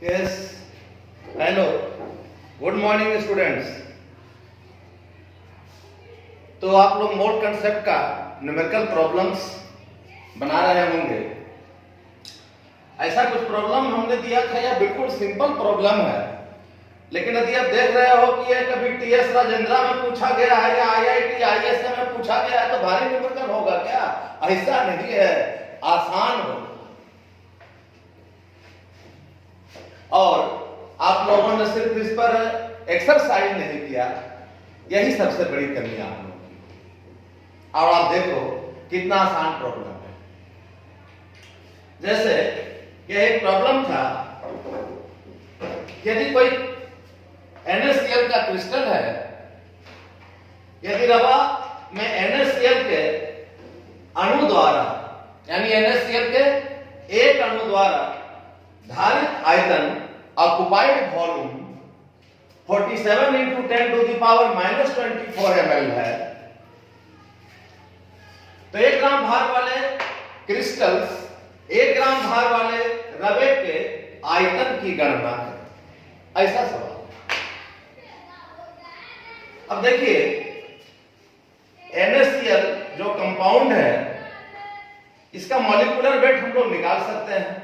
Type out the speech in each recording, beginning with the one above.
Yes hello good morning students. तो आप लोग मोड कंसेप्ट का न्यूमेरिकल प्रॉब्लम्स बना रहे होंगे। ऐसा कुछ प्रॉब्लम हमने दिया था, यह बिल्कुल सिंपल प्रॉब्लम है, लेकिन यदि आप देख रहे हो कि यह कभी टीएस राजेंद्रा में पूछा गया है या आईआईटी आईएसएम में पूछा गया है तो भारी न्यूमेरिकल होगा क्या? ऐसा नहीं है, आसान होगा। और आप लोगों ने सिर्फ इस पर एक्सरसाइज नहीं किया, यही सबसे बड़ी कमी आप लोगों की। और आप देखो कितना आसान प्रॉब्लम है। जैसे यह एक प्रॉब्लम था, यदि कोई NaCl का क्रिस्टल है, यदि रवा में NaCl के अणु द्वारा यानी NaCl के एक अणु द्वारा धारित आयतन occupied volume 47 into 10 to the power -24 ml है, तो 1 ग्राम भार वाले क्रिस्टल्स 1 ग्राम भार वाले रवे के आयतन की गणना करें। ऐसा सवाल। अब देखिए NaCl जो कंपाउंड है, इसका मॉलिक्यूलर वेट हम लोग निकाल सकते हैं,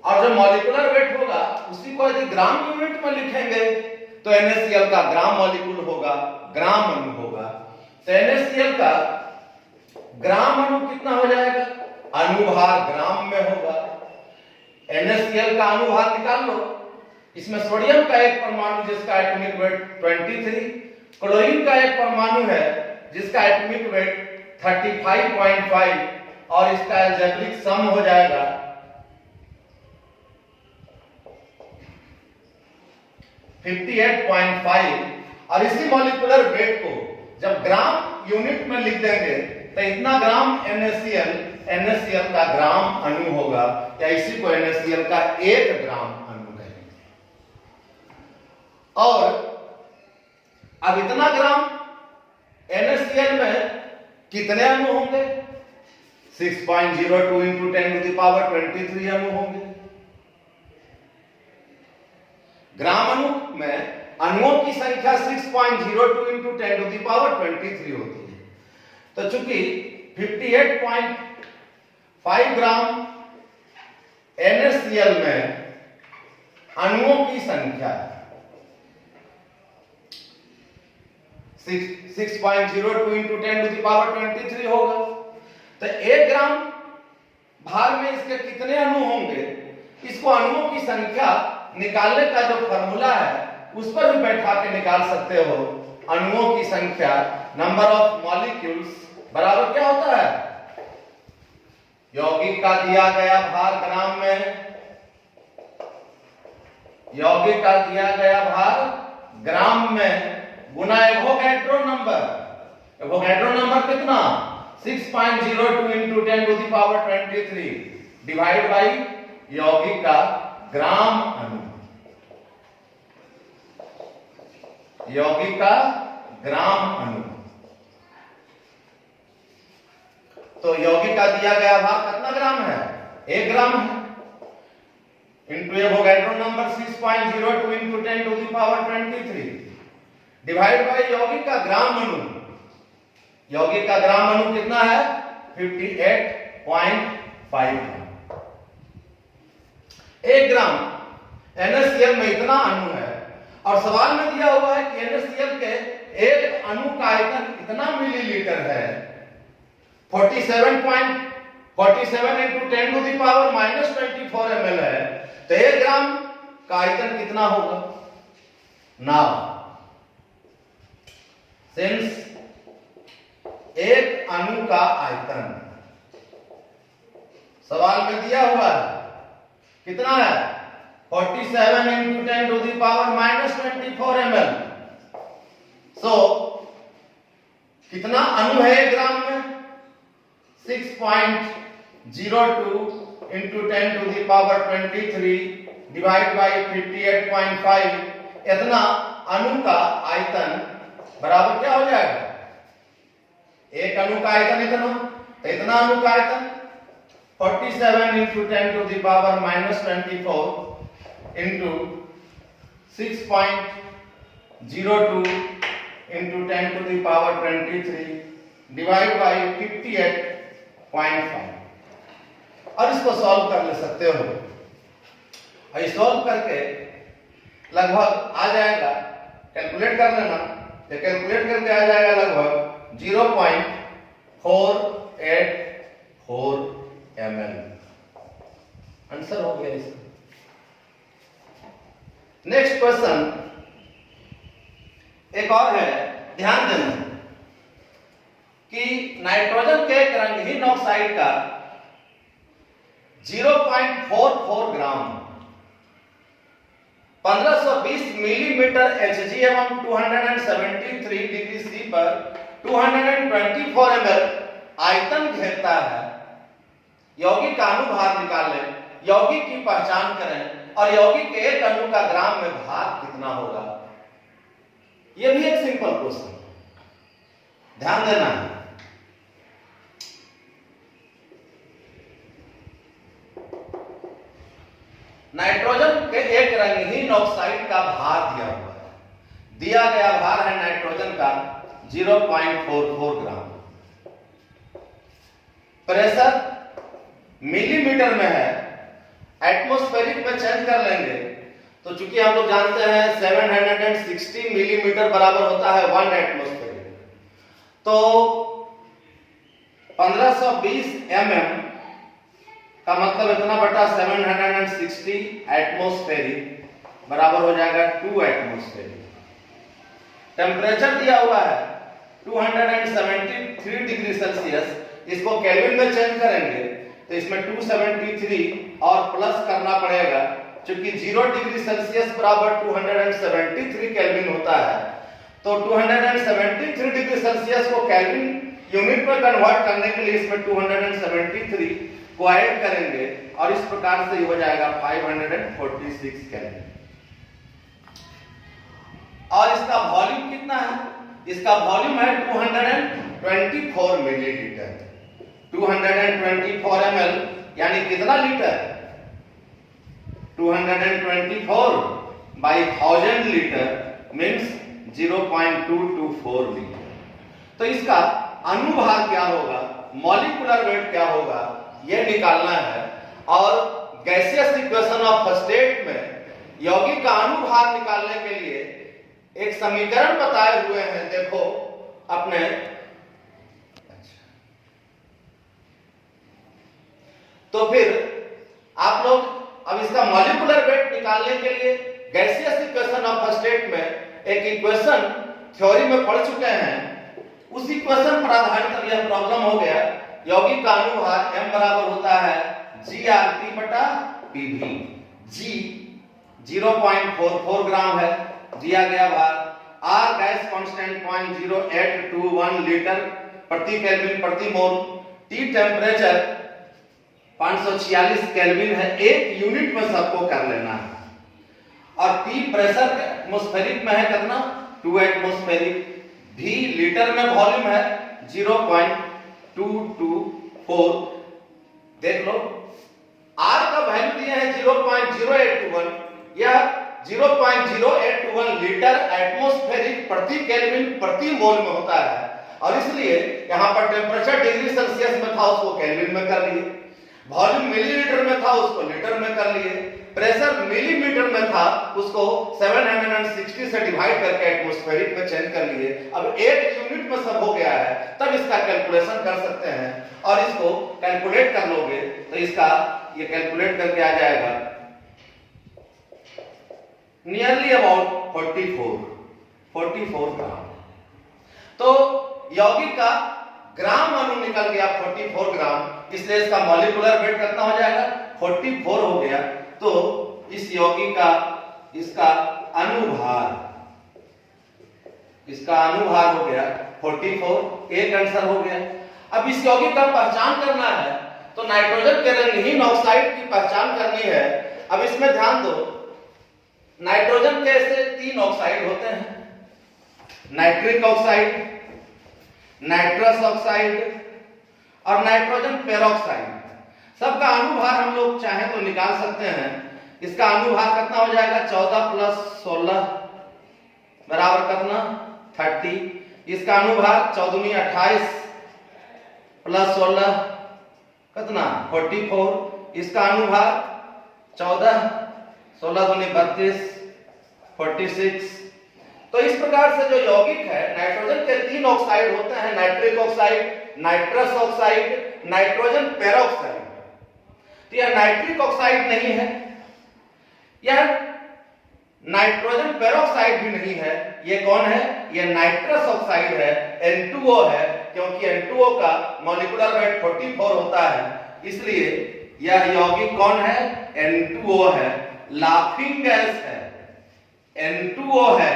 और जो मॉलिक्यूलर वेट होगा उसी को यदि ग्राम यूनिट में लिखेंगे तो NaCl का ग्राम मॉलिक्यूल होगा, ग्राम अणु होगा। तो NaCl का ग्राम अणु कितना हो जाएगा? अणुभार ग्राम में होगा। NaCl का अणुभार निकाल लो। इसमें सोडियम का एक परमाणु जिसका एटॉमिक वेट 23, क्लोरीन का एक परमाणु है जिसका एटॉमिक वेट 35.5, और इसका एल्जेब्रिक सम हो जाएगा 58.5। और इसी मॉलिक्यूलर वेट को जब ग्राम यूनिट में लिख देंगे तो इतना ग्राम NaCl का ग्राम अणु होगा, या इसी को NaCl का 1 ग्राम अणु कहेंगे। और अब इतना ग्राम NaCl में कितने अणु होंगे? 6.02 into 10 to the power 23 अणु होंगे। ग्राम अणु में अणुओं की संख्या 6.02 into 10 to the power 23 होती है। तो चूंकि 58.5 ग्राम NaCl में अणुओं की संख्या 6.02 into 10 to the power 23 होगा, तो 1 ग्राम भार में इसके कितने अणु होंगे? इसको अणुओं की संख्या निकालने का जो फॉर्मूला है उस पर भी बैठा के निकाल सकते हो। अणुओं की संख्या नंबर ऑफ मॉलिक्यूल्स बराबर क्या होता है? यौगिक का दिया गया भार ग्राम में, यौगिक का दिया गया भार ग्राम में गुना एवोगैड्रो नंबर। एवोगैड्रो नंबर कितना? 6.02 into 10 to the power 23 divide by यौगिक का ग्राम अणु, यौगिक का ग्राम अणु। तो यौगिक का दिया गया भार कितना ग्राम है? 1 ग्राम है, into Avogadro number 6.02 into 10 to the power 23 divide by यौगिक का ग्राम अणु। यौगिक का ग्राम अणु कितना है? 58.5। 1 ग्राम NaCl में इतना अणु है, और सवाल में दिया हुआ है कि NaCl के एक अणु का आयतन इतना मिलीलीटर है, 47 into 10 to the power -24 ml है, तो 1 ग्राम का आयतन कितना होगा? नाउ सिंस एक अणु का आयतन सवाल में दिया हुआ है कितना है? 47 into 10 to the power -24 ml। सो कितना अणु है 1 ग्राम में? 6.02 into 10 to the power 23 divide by 58.5। इतना अणु का आयतन बराबर क्या हो जाएगा? एक अणु का आयतन इतना, तो इतना अणु का आयतन 47 into 10 to the power minus 24 into 6.02 into 10 to the power 23 divide by 58.5। और इसको सॉल्व कर ले सकते हो। और सॉल्व करके लगभग आ जाएगा, कैलकुलेट कर लेना, तो कैलकुलेट करके आ जाएगा लगभग 0.484 ml। आंसर हो गया इसका। नेक्स्ट क्वेश्चन एक और है, ध्यान देना कि नाइट्रोजन के एक रंगहीन ऑक्साइड का 0.44 ग्राम 1520 मिलीमीटर Hg एवं 273 डिग्री C पर 224 ml आयतन घेरता है। यौगिक का अनुभार निकालें, यौगिक की पहचान करें और यौगिक के एक अणु का ग्राम में भार कितना होगा। यह भी एक सिंपल क्वेश्चन, ध्यान देना है। नाइट्रोजन के एक रंगहीन ऑक्साइड का भार दिया हुआ है। दिया गया भार है नाइट्रोजन का 0.44 ग्राम। प्रेशर मिलीमीटर में है, एटमॉस्फेरिक में चेंज कर लेंगे तो चूंकि हम लोग जानते हैं 760 मिलीमीटर बराबर होता है 1 एटमॉस्फेरिक, तो 1520 mm का मतलब इतना बटा 760 एटमॉस्फेरिक बराबर हो जाएगा 2 एटमॉस्फेरिक। टेम्परेचर दिया हुआ है 273 डिग्री सेल्सियस, इसको केल्विन में चेंज करेंगे तो इसमें 273 और प्लस करना पड़ेगा, क्योंकि 0 डिग्री सेल्सियस बराबर 273 केल्विन होता है। तो 273 डिग्री सेल्सियस को केल्विन यूनिट में कन्वर्ट करने के लिए इसमें 273 को ऐड करेंगे और इस प्रकार से हो जाएगा 546 केल्विन। और इसका वॉल्यूम कितना है? इसका वॉल्यूम है 224 मिलीलीटर। 224 ml यानी कितना litre? 224 by 1000 litre means 0.224 litre. तो इसका अनुभार क्या होगा, मॉलिक्यूलर वेट क्या होगा, यह निकालना है। और गैसियस इक्वेशन ऑफ स्टेट में यौगिक का अनुभार निकालने के लिए एक समीकरण बताए हुए हैं, देखो अपने। तो फिर आप लोग अब इसका मॉलिक्यूलर वेट निकालने के लिए गैसियस इक्वेशन ऑफ स्टेट में एक इक्वेशन थ्योरी में पढ़ चुके हैं, उस इक्वेशन पर आधारित यह प्रॉब्लम हो गया। यौगिक का अनुभार m बराबर होता है GRT/PV। G 0.44 ग्राम है दिया गया भार, R गैस कांस्टेंट 0.0821 लीटर प्रति केल्विन प्रति मोल, T टेम्परेचर 546 केल्विन है, एक यूनिट में सबको कर लेना है। और P प्रेशर एटमॉस्फेरिक में है कितना? 2 एटमॉस्फेरिक। V लीटर में वॉल्यूम है 0.224। देख लो R का वैल्यू दिया है 0.0821, यह 0.0821 लीटर एटमॉस्फेरिक प्रति केल्विन प्रति मोल में होता है। और इसलिए यहां पर टेम्परेचर डिग्री सेल्सियस में था, उसको केल्विन में कर लिए। वॉल्यूम मिलीलीटर में था, उसको लीटर में कर लिए। प्रेशर मिलीमीटर में था, उसको 760 से डिवाइड करके एटमॉस्फेरिक में चेंज कर लिए। अब एक यूनिट में सब हो गया है, तब इसका कैलकुलेशन कर सकते हैं। और इसको कैलकुलेट कर लोगे तो इसका ये कैलकुलेट करके आ जाएगा नियरली अबाउट 44 ग्राम। तो यौगिक का ग्राम अणु निकल गया 44 ग्राम, इसलिए इसका मॉलिक्यूलर वेट कितना हो जाएगा? 44 हो गया। तो इस यौगिक का इसका अनुभार हो गया 44, एक आंसर हो गया। अब इस यौगिक का पहचान करना है, तो नाइट्रोजन के रंगहीन ऑक्साइड की पहचान करनी है। अब इसमें ध्यान दो, नाइट्रोजन के ऐसे 3 ऑक्साइड होते हैं, नाइट्रिक ऑक्साइड, नाइट्रस ऑक्साइड और नाइट्रोजन पेरोक्साइड। सबका अनुभार हम लोग चाहे तो निकाल सकते हैं। इसका अनुभार कितना हो जाएगा, 14 प्लस 16 बराबर कितना, 30। इसका अनुभार 14 28 प्लस 16 कितना, 44। इसका अनुभार 14 16 दूनी 32 46। तो इस प्रकार से जो यौगिक है, नाइट्रोजन के 3 ऑक्साइड होते हैं, nitric oxide, nitrous oxide, nitrogen peroxide. तो यह नाइट्रिक ऑक्साइड नहीं है, यह नाइट्रोजन पेरोक्साइड भी नहीं है। यह कौन है, यह नाइट्रस ऑक्साइड है, N2O है, क्योंकि N2O का मॉलिक्यूलर वेट 44 होता है, इसलिए यह यौगिक कौन है, N2O है, लाफिंग गैस है, N2O है।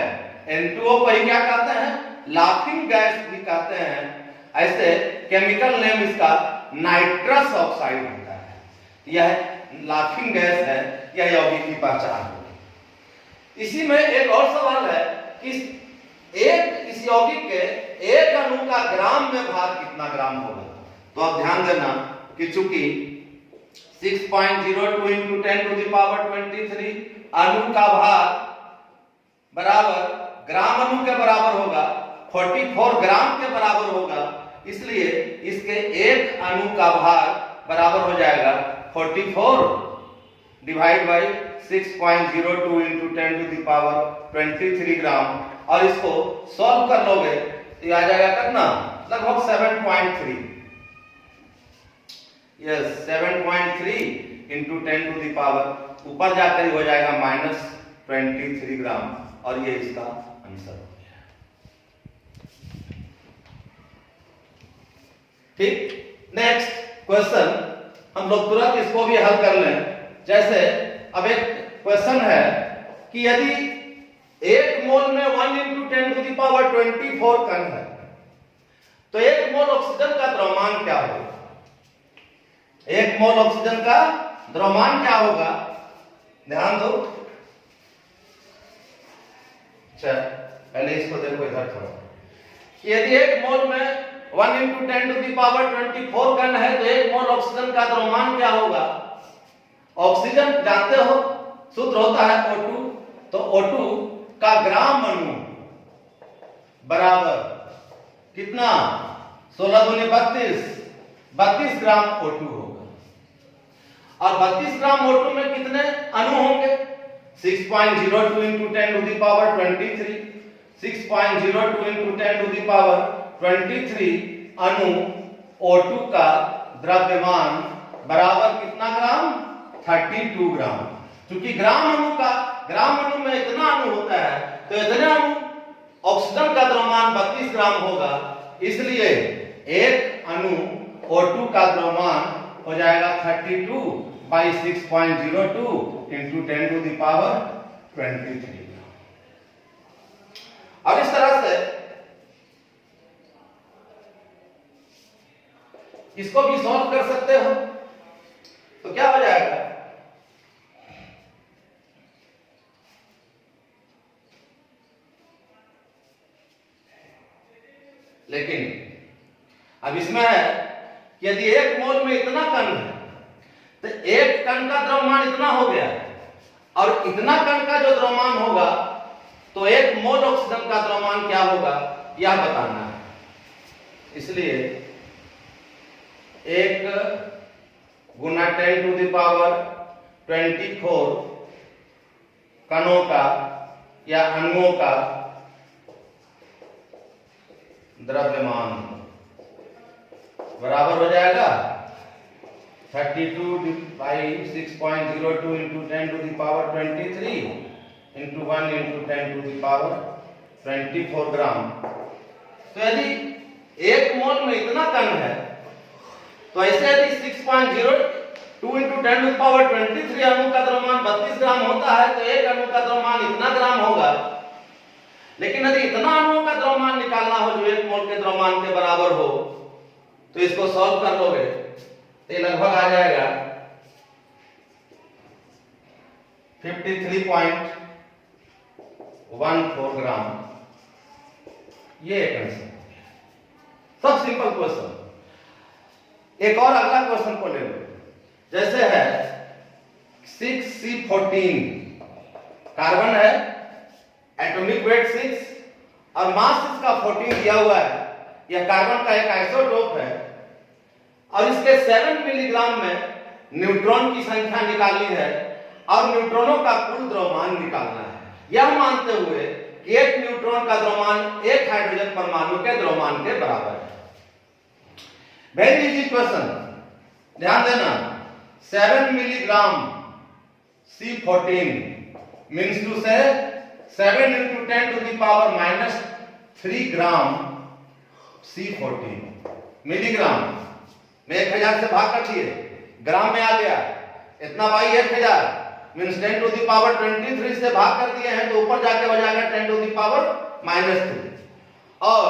N2O को ही क्या कहते हैं, लाफिंग गैस भी कहते हैं। ऐसे केमिकल नेम इसका नाइट्रस ऑक्साइड होता है। यह लाफिंग गैस है, यह यौगिक की पहचान होगी। इसी में एक और सवाल है कि इस यौगिक के एक अणु का ग्राम में भार कितना ग्राम होगा। तो आप ध्यान देना कि चूंकि 6.02 into 10 to the power 23 अणु का भार बराबर ग्राम अणु के बराबर होगा, 44 ग्राम के बराबर होगा, इसलिए इसके एक अणु का भार बराबर हो जाएगा 44 divide by 6.02 into 10 to the power 23 ग्राम। और इसको सॉल्व कर लोगे तो आ जाएगा कितना, लगभग 7.3। Yes, 7.3 into 10 to the power, ऊपर जाकर ही हो जाएगा -23 ग्राम, और ये इसका आंसर हो गया। ठीक, नेक्स्ट क्वेश्चन हम लोग तुरंत इसको भी हल कर लें। जैसे अब एक क्वेश्चन है कि यदि 1 मोल में 1 into 10 to the power 24 कण है, तो 1 मोल ऑक्सीजन का द्रव्यमान क्या होगा। 1 मोल ऑक्सीजन का द्रव्यमान क्या होगा, ध्यान दो। अच्छा, पहले इसको देखो इधर थोड़ा, यदि 1 मोल में 1 into 10 to the power 24 कण है, तो 1 मोल ऑक्सीजन का द्रव्यमान क्या होगा। ऑक्सीजन जानते हो सूत्र होता है O2, तो O2 का ग्राम अणु बराबर कितना, 16 दूनी 32 ग्राम O2 होगा। और 32 ग्राम O2 में कितने अणु होंगे, 6.02 into 10 to the power 23, 6.02 into 10 to the power 23 अणु O2 का द्रव्यमान बराबर कितना ग्राम, 32 ग्राम। क्योंकि ग्राम अणु में इतना अणु होता है, तो इतने अणु ऑक्सीजन का द्रव्यमान 32 ग्राम होगा, इसलिए एक अणु O2 का द्रव्यमान हो जाएगा 32 by 6.02 into 10 to the power 23। अब इस तरह से इसको भी सॉल्व कर सकते हो, तो क्या हो जाएगा, लेकिन अब इसमें है कि यदि 1 मोल में इतना कण है, तो 1 कण का द्रव्यमान इतना हो गया, और इतना कण का जो द्रव्यमान होगा, तो 1 मोल ऑक्सीजन का द्रव्यमान क्या होगा, यह बताना है। इसलिए 1 गुना 10 to the power 24 कणों का या अणुओं का द्रव्यमान बराबर हो जाएगा 32 by 6.02 into 10 to the power 23 into 1 into 10 to the power 24 ग्राम। तो यदि 1 मोल में इतना कण है, तो ऐसे यदि 6.02 into 10 to the power 23 अणु का द्रव्यमान 32 ग्राम होता है, तो एक अणु का द्रव्यमान इतना ग्राम होगा। लेकिन यदि इतना अणुओं का द्रव्यमान निकालना हो जो 1 मोल के द्रव्यमान के बराबर हो, तो इसको सॉल्व कर लोगे तो ये लगभग आ जाएगा 53.14 ग्राम। ये एक आंसर, सब सिंपल क्वेश्चन। एक और अगला क्वेश्चन को ले लो। जैसे है 6C14 कार्बन है, एटॉमिक वेट 6 और मास इसका 14 दिया हुआ है। यह कार्बन का एक आइसोटोप है और इसके 7 मिलीग्राम में न्यूट्रॉन की संख्या निकालनी है और न्यूट्रॉनों का कुल द्रव्यमान निकालना है, यह मानते हुए कि एक न्यूट्रॉन का द्रव्यमान एक हाइड्रोजन परमाणु के द्रव्यमान के बराबर है। वेरी इजी क्वेश्चन, ध्यान देना। 7 milligram C14 means to say 7 into 10 to the power minus 3 gram C14 milligram में 1000 से भाग कर दिए, ग्राम में आ गया, इतना भाई 1000 मीन्स 10 टू दी पावर 23 से भाग कर दिए हैं तो ऊपर जाके हो जाएगा 10 टू दी पावर -3 और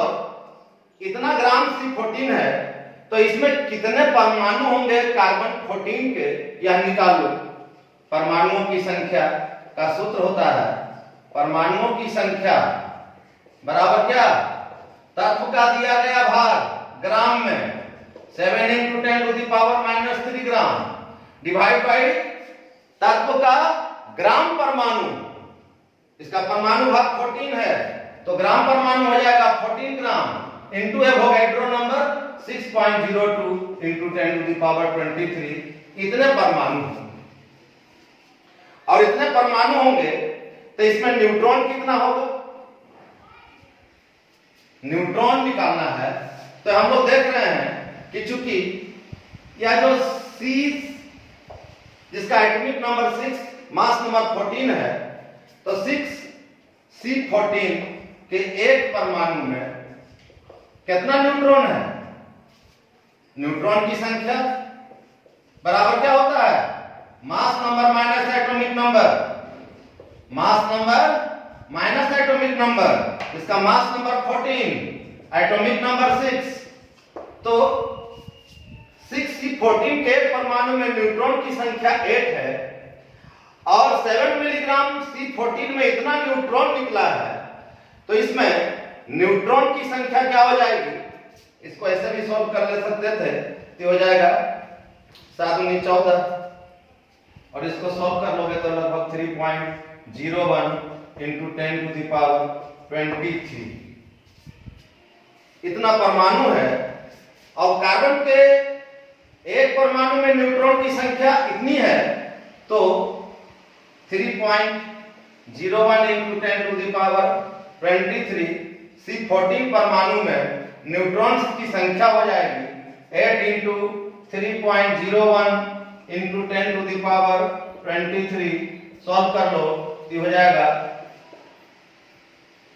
इतना ग्राम C14 है तो इसमें कितने परमाणु होंगे कार्बन 14 के, यह निकाल लो। परमाणुओं की संख्या का सूत्र होता है परमाणुओं की संख्या बराबर क्या, तत्व का दिया गया भार ग्राम में 7 into 10 to the power -3 gram divide by तत्व का ग्राम परमाणु, इसका परमाणु भाग 14 है तो ग्राम परमाणु हो जाएगा 14 gram into Avogadro number 6.02 into 10 to the power 23। इतने परमाणु और इतने परमाणु होंगे तो इसमें न्यूट्रॉन कितना होगा, न्यूट्रॉन निकालना है। तो हम लोग देख रहे हैं कि चूंकि यह जो C जिसका एटॉमिक नंबर 6 मास नंबर 14 है तो 6C14 के एक परमाणु में कितना न्यूट्रॉन है, न्यूट्रॉन की संख्या बराबर क्या होता है, mass number minus atomic number, mass number minus atomic number, इसका मास नंबर 14 एटॉमिक नंबर 6 तो 6C14 के परमाणु में न्यूट्रॉन की संख्या 8 है और 7 मिलीग्राम C14 में इतना न्यूट्रॉन निकला है तो इसमें न्यूट्रॉन की संख्या क्या हो जाएगी, इसको ऐसे भी सॉल्व कर ले सकते थे तो हो जाएगा 7 × 14 और इसको सॉल्व कर लोगे तो लगभग 3.01 into 10 to the power 23 इतना परमाणु है। और कार्बन के एक परमाणु में न्यूट्रॉन की संख्या इतनी है तो 3.01 into 10 to the power 23 C14 परमाणु में न्यूट्रॉन्स की संख्या हो जाएगी 8 into 3.01 into 10 to the power 23। Solve कर लो तो हो जाएगा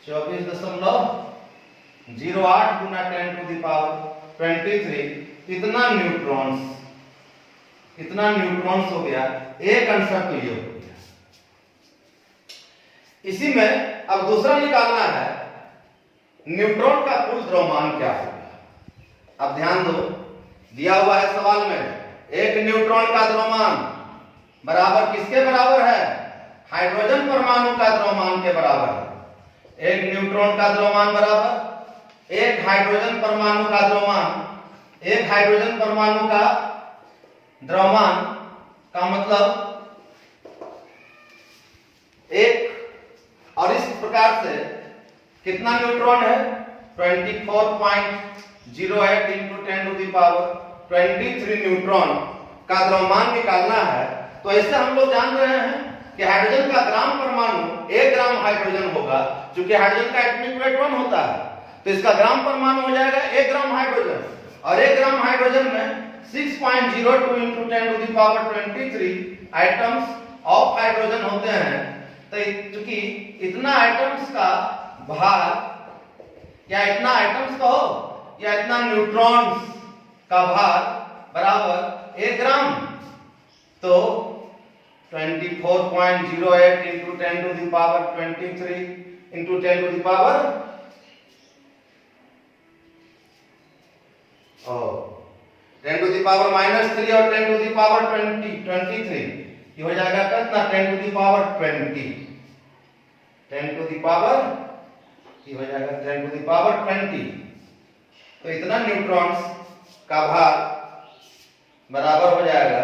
24.08 गुना 10 to the power 23। इतना न्यूट्रॉन्स हो गया। एक आंसर तो ये हो गया। इसी में अब दूसरा निकालना है न्यूट्रॉन का कुल द्रव्यमान क्या होगा। अब ध्यान दो, दिया हुआ है सवाल में एक न्यूट्रॉन का द्रव्यमान बराबर किसके बराबर है, हाइड्रोजन परमाणु का द्रव्यमान के बराबर है। एक न्यूट्रॉन का द्रव्यमान बराबर एक हाइड्रोजन परमाणु का द्रव्यमान, एक हाइड्रोजन परमाणु का द्रव्यमान का मतलब एक, और इस प्रकार से कितना न्यूट्रॉन है 24.08 into 10 to the power 23 neutron का द्रव्यमान निकालना है। तो ऐसे हम लोग जान रहे हैं कि हाइड्रोजन का ग्राम परमाणु 1 ग्राम हाइड्रोजन होगा, क्योंकि हाइड्रोजन का एटॉमिक वेट 1 होता है तो इसका ग्राम परमाणु हो जाएगा 1 ग्राम हाइड्रोजन और 1 ग्राम हाइड्रोजन में 6.02 into 10 to the power 23 items of hydrogen होते हैं। तो चूंकि इतना आइटम्स का भार या इतना आइटम्स का हो या इतना न्यूट्रॉन्स का भार बराबर 1 ग्राम तो 24.08 into 10 to the power 23 into 10 to the power 10 to the power -3 और 10 to the power 23 ये हो जाएगा कितना 10 to the power 20 10 to the power ये हो जाएगा 10 to the power 20। तो इतना न्यूट्रॉन्स का भार बराबर हो जाएगा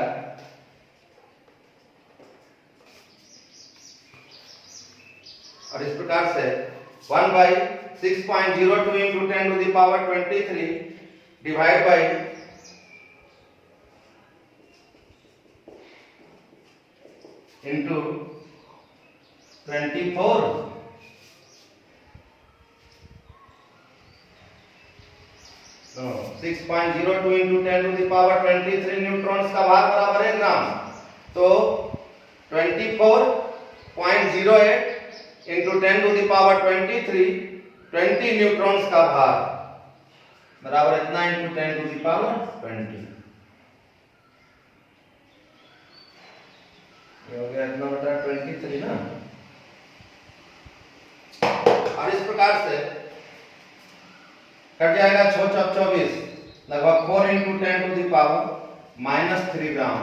और इस प्रकार से 1/6.02 into 10 to the power 23 divide by into 24 6.02 into 10 to the power 23 neutrons का भार बराबर है ग्राम। तो 24.08 into 10 to the power 23 20 neutrons का भार बराबर इतना into 10 to the power 20। ये हो गया इतना बटा 23 ना। और इस प्रकार से कट जाएगा 6×24 लगभग 4 into 10 to the power -3 ग्राम।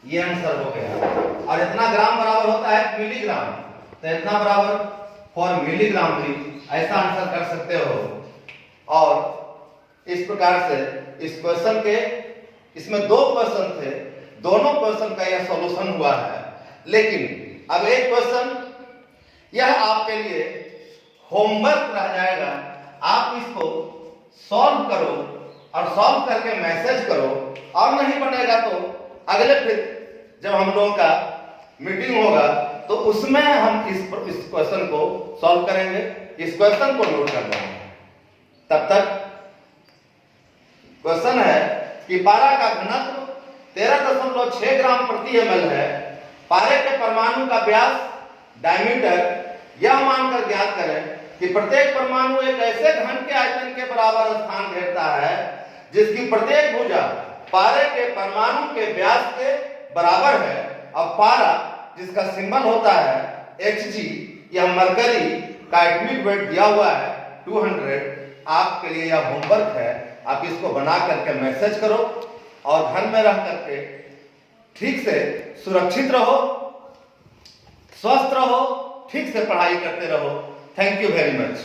ये आंसर हो गया। और इतना ग्राम बराबर होता है मिलीग्राम, तो इतना बराबर 4 मिलीग्राम भी ऐसा आंसर कर सकते हो। और इस प्रकार से इस क्वेश्चन के इसमें 2 क्वेश्चन थे, दोनों क्वेश्चन का यह सॉल्यूशन हुआ है। लेकिन अब एक क्वेश्चन यह आपके लिए होमवर्क रह जाएगा, आप इसको सॉल्व करो और सॉल्व करके मैसेज करो, और नहीं बनेगा तो अगले फिर जब हम लोगों का मीटिंग होगा तो उसमें हम इस क्वेश्चन को सॉल्व करेंगे। इस क्वेश्चन को नोट करना है। तब तक क्वेश्चन है कि पारा का घनत्व 13.6 ग्राम प्रति ml है। पारे के परमाणु का व्यास डायमीटर यह मानकर ज्ञात करें कि प्रत्येक परमाणु एक ऐसे घन के आयतन के बराबर स्थान घेरता है जिसकी प्रत्येक भुजा पारे के परमाणु के व्यास के बराबर है। अब पारा जिसका सिंबल होता है Hg, यह मरकरी का एटॉमिक वेट दिया हुआ है 200। आपके लिए यह होमवर्क है, आप इसको बना करके मैसेज करो और घर में रह करके ठीक से सुरक्षित रहो, स्वस्थ रहो, ठीक से पढ़ाई करते रहो। Thank you very much.